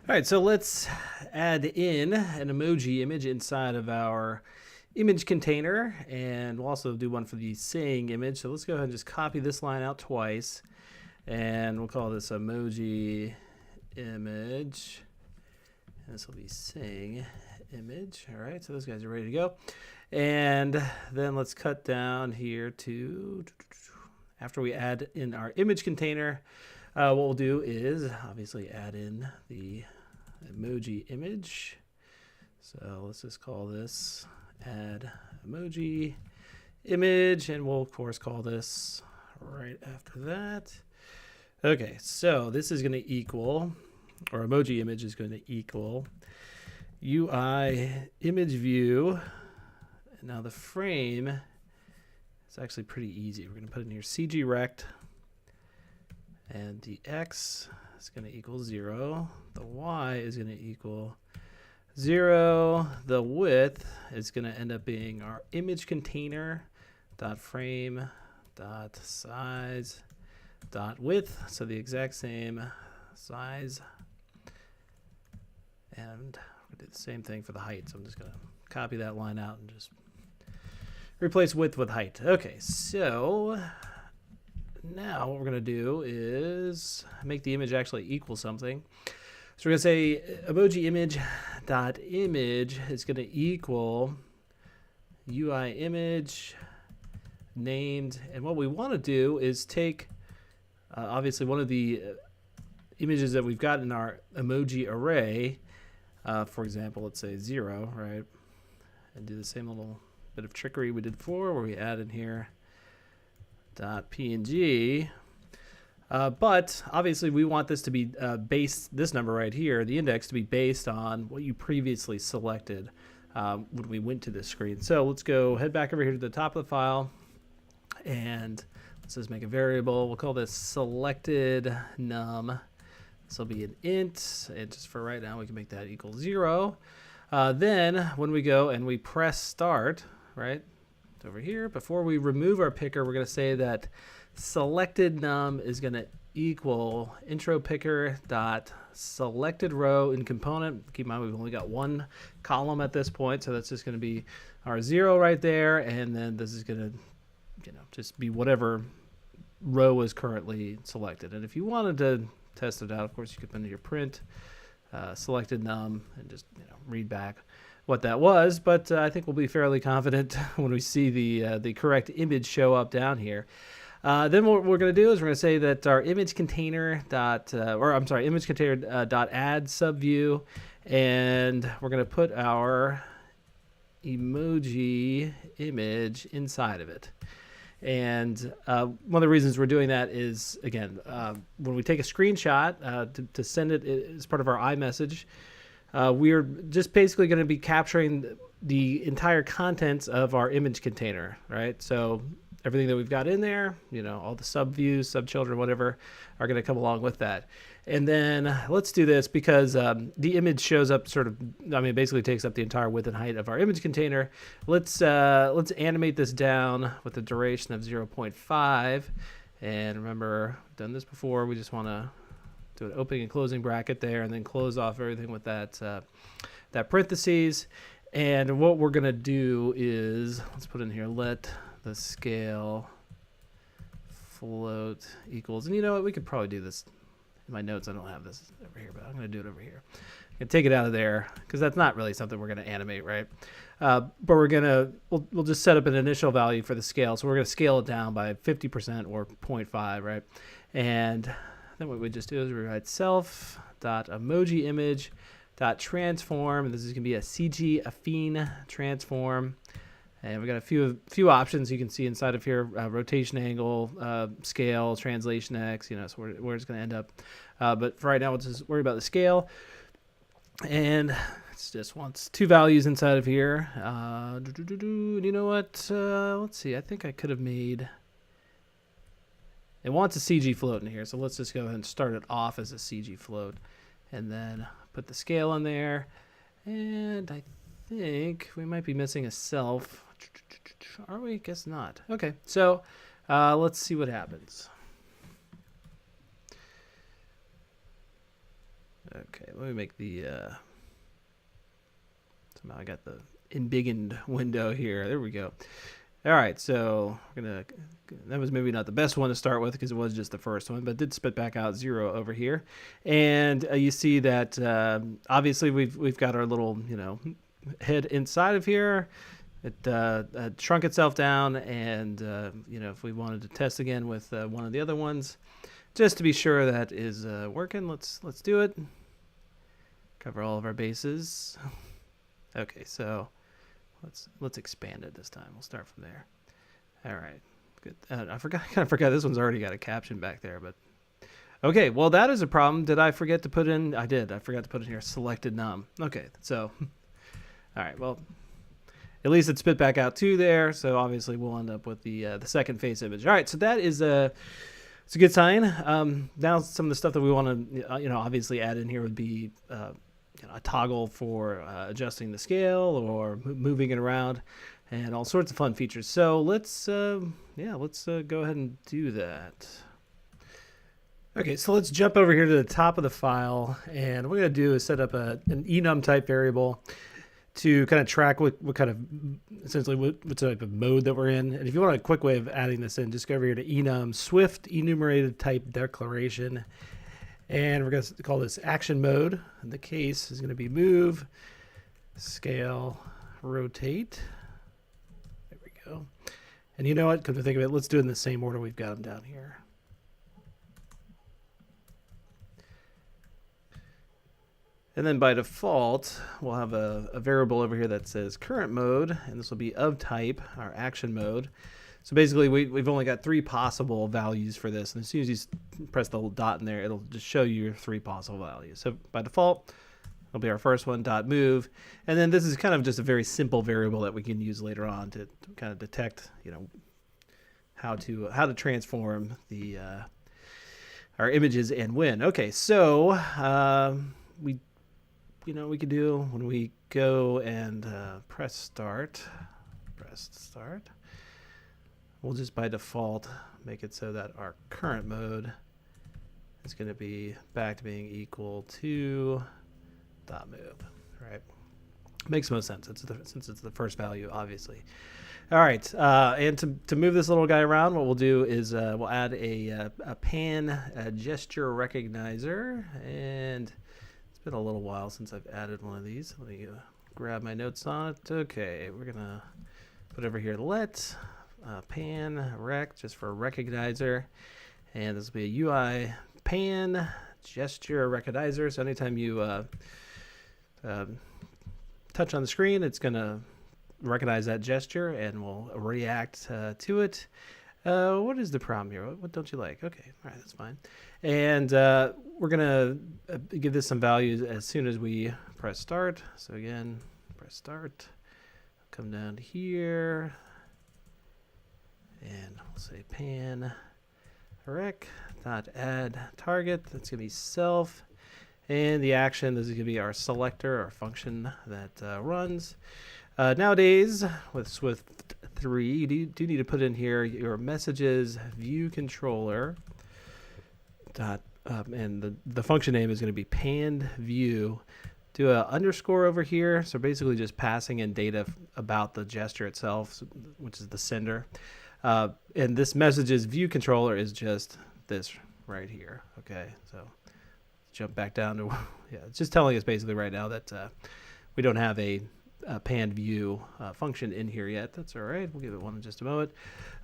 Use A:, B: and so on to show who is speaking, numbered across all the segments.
A: All right, so let's add in an emoji image inside of our image container, and we'll also do one for the saying image. So let's go ahead and just copy this line out twice, and we'll call this emoji image. And this will be saying image. All right, so those guys are ready to go. And then let's cut down here to, after we add in our image container, what we'll do is obviously add in the emoji image. So let's just call this add emoji image, and we'll of course call this right after that. Okay, so this is going to equal, or emoji image is going to equal UI image view. And now the frame is actually pretty easy. We're going to put in here CG rect, and the X is going to equal 0. The Y is going to equal 0. The width is going to end up being our image container dot frame dot size dot width. So the exact same size. And we're going to do the same thing for the height. So I'm just going to copy that line out and just replace width with height. Okay, so now what we're going to do is make the image actually equal something. So we're going to say emoji image dot image is going to equal UI image named. And what we want to do is take obviously one of the images that we've got in our emoji array. For example, let's say 0, right? And do the same little bit of trickery we did before, where we add in here .png. But obviously we want this to be based, this number right here, the index, to be based on what you previously selected when we went to this screen. So let's go head back over here to the top of the file, and let's just make a variable. We'll call this selected num. This will be an int, and just for right now we can make that equal 0. Then when we go and we press start, right, over here, before we remove our picker, we're going to say that selected num is going to equal intro picker dot selected row in component. Keep in mind we've only got one column at this point, so that's just going to be our 0 right there, and then this is going to, just be whatever row is currently selected. And if you wanted to test it out, of course you could put in your print selected num and just read back what that was, but I think we'll be fairly confident when we see the correct image show up down here. Then what we're going to do is we're going to say that our image container dot image container dot add subview, and we're going to put our emoji image inside of it. And one of the reasons we're doing that is, again, when we take a screenshot to send it as part of our iMessage, we're just basically going to be capturing the entire contents of our image container, right? So everything that we've got in there, all the subviews, subchildren, whatever, are going to come along with that. And then let's do this because the image shows up basically takes up the entire width and height of our image container. Let's animate this down with a duration of 0.5. And remember, I've done this before. We just want to do an opening and closing bracket there, and then close off everything with that parentheses. And what we're going to do is, let's put in here, let the scale float equals, and you know what, we could probably do this in my notes. I don't have this over here, but I'm going to do it over here. I'm going to take it out of there because that's not really something we're going to animate, right? But we'll just set up an initial value for the scale. So we're going to scale it down by 50% or 0.5, right? And then what we just do is we write self.emoji image .transform, and this is going to be a CG affine transform. And we got a few options you can see inside of here: rotation angle, scale, translation X. So where it's going to end up. But for right now, we'll just worry about the scale. And it's just wants two values inside of here. You know what? Let's see. I think I could have made. It wants a CG float in here, so let's just go ahead and start it off as a CG float, and then put the scale in there. And I think we might be missing a self. Are we? Guess not. Okay, so let's see what happens. Okay, let me make the, somehow I got the embiggened window here. There we go. All right, so we're gonna, that was maybe not the best one to start with because it was just the first one, but it did spit back out 0 over here. And you see that obviously we've got our little, head inside of here. It shrunk itself down, and if we wanted to test again with one of the other ones, just to be sure that is working, let's do it. Cover all of our bases. Okay, so let's expand it this time. We'll start from there. All right, good. I kind of forgot this one's already got a caption back there, but okay. Well, that is a problem. Did I forget to put in? I did. I forgot to put in here selected num. Okay, so all right. Well, at least it spit back out 2 there. So obviously we'll end up with the second face image. All right, so that is it's a good sign. Now some of the stuff that we want to obviously add in here would be a toggle for adjusting the scale or moving it around, and all sorts of fun features. So let's go ahead and do that. Okay, so let's jump over here to the top of the file, and what we're going to do is set up an enum type variable to kind of track what kind of, essentially what type of mode that we're in. And if you want a quick way of adding this in, just go over here to enum Swift enumerated type declaration. And we're going to call this action mode. And the case is going to be move, scale, rotate. There we go. And you know what? Come to think of it, let's do it in the same order we've got them down here. And then by default, we'll have a variable over here that says current mode, and this will be of type, our action mode. So basically, we've only got 3 possible values for this, and as soon as you press the little dot in there, it'll just show you your 3 possible values. So by default, it'll be our first one, .move, and then this is kind of just a very simple variable that we can use later on to kind of detect, how to transform the our images and when. Okay, so we could do when we go and press start. We'll just by default make it so that our current mode is going to be back to being equal to .move, right? Makes most sense since it's the first value, obviously. All right, and to move this little guy around, what we'll do is we'll add a pan gesture recognizer, and it's been a little while since I've added one of these. Let me grab my notes on it. Okay, we're gonna put over here let pan rec just for recognizer, and this will be a UI pan gesture recognizer. So anytime you touch on the screen, it's gonna recognize that gesture and will react to it. What is the problem here? What don't you like? Okay, all right, that's fine. And we're gonna give this some values as soon as we press start. So again, press start, come down to here, and we'll say pan rec dot add target. That's gonna be self, and the action, this is gonna be our selector, our function that runs. Nowadays with Swift 3, you do need to put in here your messages view controller dot and the function name is going to be panned view. Do a underscore over here, so basically just passing in data about the gesture itself, which is the sender. And this messages view controller is just this right here. Okay, so jump back down to it's just telling us basically right now that we don't have a panned view function in here yet. That's all right. We'll give it one in just a moment.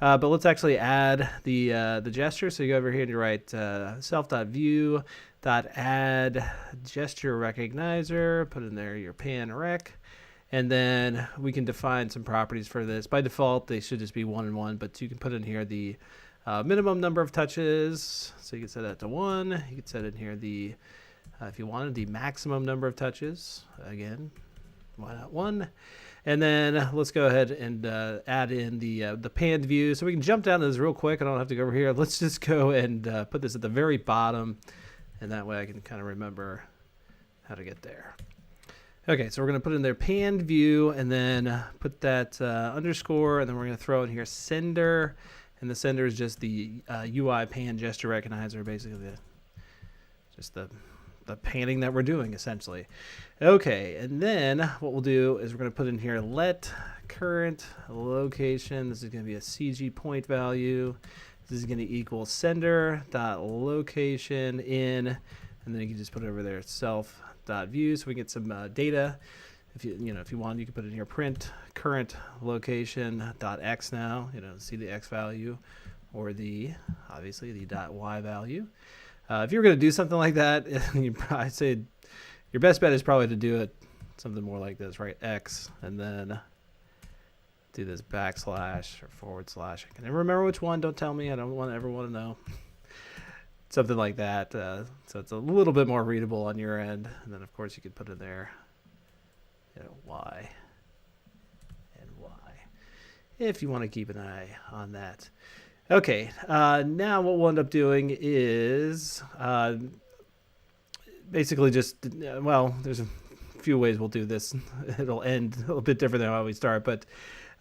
A: But let's actually add the gesture. So you go over here and you write self.view.add gesture recognizer. Put in there your pan rec. And then we can define some properties for this. By default, they should just be 1 and 1, but you can put in here the minimum number of touches. So you can set that to 1. You can set in here the, if you wanted, the maximum number of touches. Again, why not 1? And then let's go ahead and add in the panned view. So we can jump down to this real quick. I don't have to go over here. Let's just go and put this at the very bottom, and that way I can kind of remember how to get there. Okay, so we're going to put in there panned view, and then put that underscore, and then we're going to throw in here sender, and the sender is just the UI pan gesture recognizer, basically just the the panning that we're doing essentially. Okay, and then what we'll do is we're going to put in here let current location. This is going to be a CG point value. This is going to equal sender dot location in, and then you can just put it over there self dot view, so we get some data. If you want, you can put in here print current location dot x now. See the x value, or obviously the dot y value. If you're going to do something like that, I'd say your best bet is probably to do it something more like this, right? X, and then do this backslash or forward slash. I can never remember which one. Don't tell me. I don't ever want to know. Something like that. So it's a little bit more readable on your end. And then, of course, you could put in there Y and Y if you want to keep an eye on that. Okay, now what we'll end up doing is basically just, there's a few ways we'll do this. It'll end a little bit different than how we start, but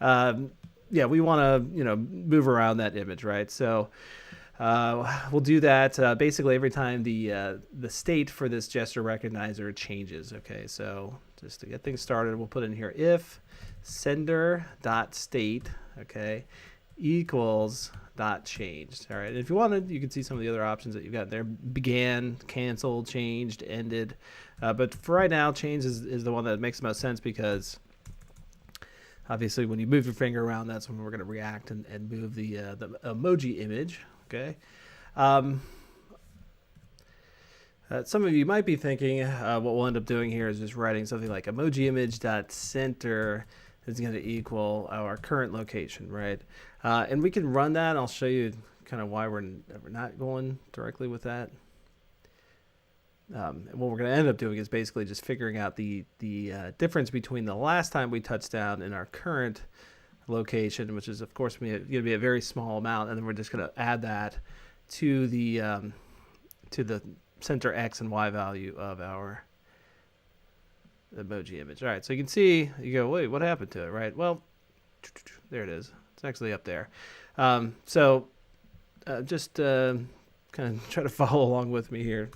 A: we want to move around that image, right? So we'll do that basically every time the state for this gesture recognizer changes. Okay, so just to get things started, we'll put in here if sender dot state, okay, equals dot changed. All right, and if you wanted, you can see some of the other options that you've got there: began, canceled, changed, ended. But for right now, change is the one that makes the most sense, because obviously when you move your finger around, that's when we're going to react and move the emoji image. Okay. Some of you might be thinking what we'll end up doing here is just writing something like emoji image dot center is going to equal our current location, right? And we can run that. I'll show you kind of why we're not going directly with that. And what we're going to end up doing is basically just figuring out the difference between the last time we touched down and our current location, which is of course going to be a very small amount, and then we're just going to add that to the center X and Y value of our emoji image. All right, so you can see, you go, wait, what happened to it, right? Well, there it is. It's actually up there. Just kind of try to follow along with me here.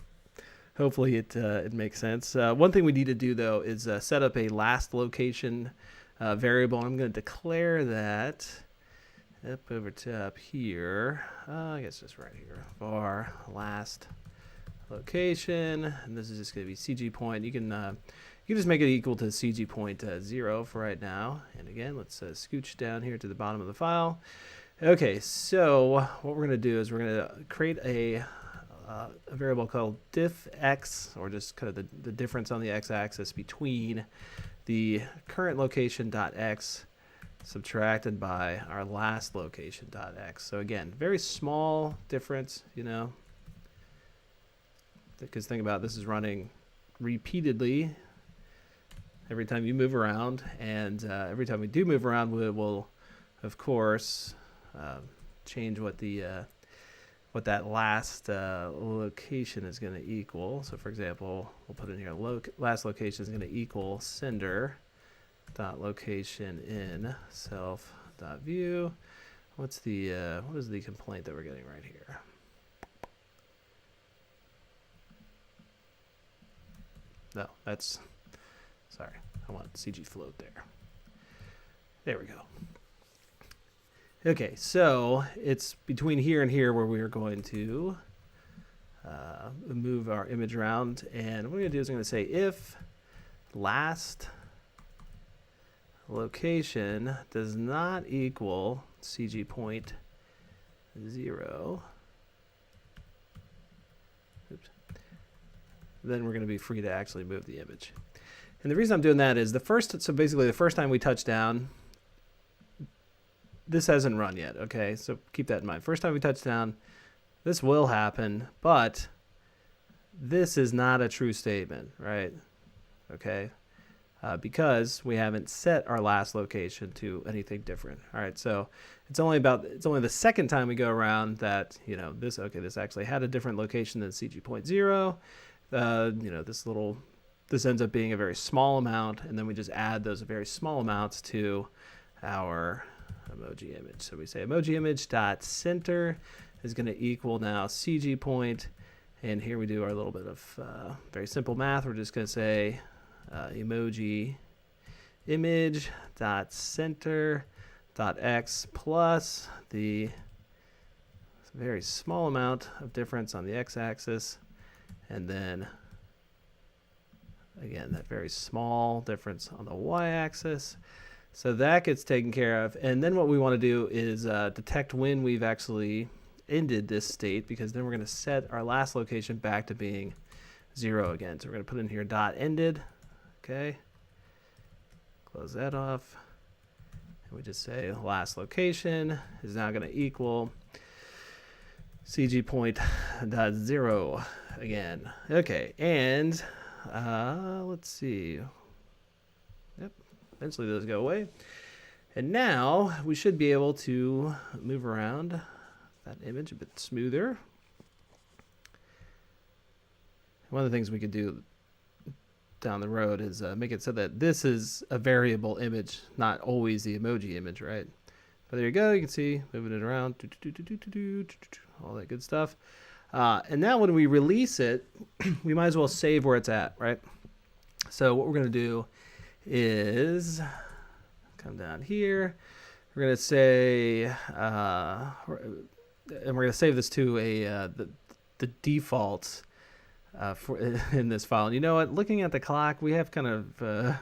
A: Hopefully it makes sense. One thing we need to do, though, is set up a last location variable. I'm going to declare that up over top here. I guess just right here. Var last location, and this is just going to be CG point. You can just make it equal to CG point 0 for right now. And again, let's scooch down here to the bottom of the file. Okay, so what we're going to do is we're going to create a variable called diff x, or just kind of the difference on the x-axis between the current location dot x subtracted by our last location dot x. So again, very small difference, because think about this is running repeatedly every time you move around, and every time we do move around, we will of course change what that last location is going to equal. So for example, we'll put in here last location is going to equal sender dot location in self dot view. What is the complaint that we're getting right here? No, sorry, I want CG float there. There we go. Okay, so it's between here and here where we are going to move our image around, and what we're going to do is I'm going to say if last location does not equal CG point 0, then we're going to be free to actually move the image. And the reason I'm doing that is so basically the first time we touch down, this hasn't run yet, okay? So keep that in mind. First time we touch down, this will happen, but this is not a true statement, right? Okay? Because we haven't set our last location to anything different. All right, so it's only the second time we go around that, this actually had a different location than CG point 0. This ends up being a very small amount, and then we just add those very small amounts to our emoji image. So we say emoji image dot center is going to equal now CG point, And here we do our little bit of very simple math. We're just going to say emoji image dot center dot x plus the very small amount of difference on the x-axis, and then again that very small difference on the y-axis. So that gets taken care of, and then what we want to do is detect when we've actually ended this state, because then we're going to set our last location back to being 0 again. So we're going to put in here dot ended. Okay, close that off, and we just say last location is now going to equal CG point dot 0 again. Okay, and let's see. Yep, eventually those go away, and now we should be able to move around that image a bit smoother. One of the things we could do down the road is make it so that this is a variable image, not always the emoji image, right? But there you go. You can see moving it around, all that good stuff. And now when we release it, we might as well save where it's at, right? So what we're going to do is come down here. We're going to say, and we're going to save this to the default for in this file. And you know what? Looking at the clock, we have kind of.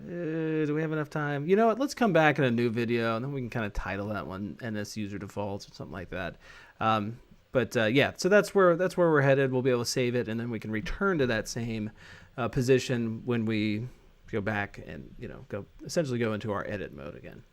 A: Do we have enough time? You know what? Let's come back in a new video, and then we can kind of title that one "NS User Defaults" or something like that. Yeah, so that's where we're headed. We'll be able to save it, and then we can return to that same position when we go back and essentially go into our edit mode again.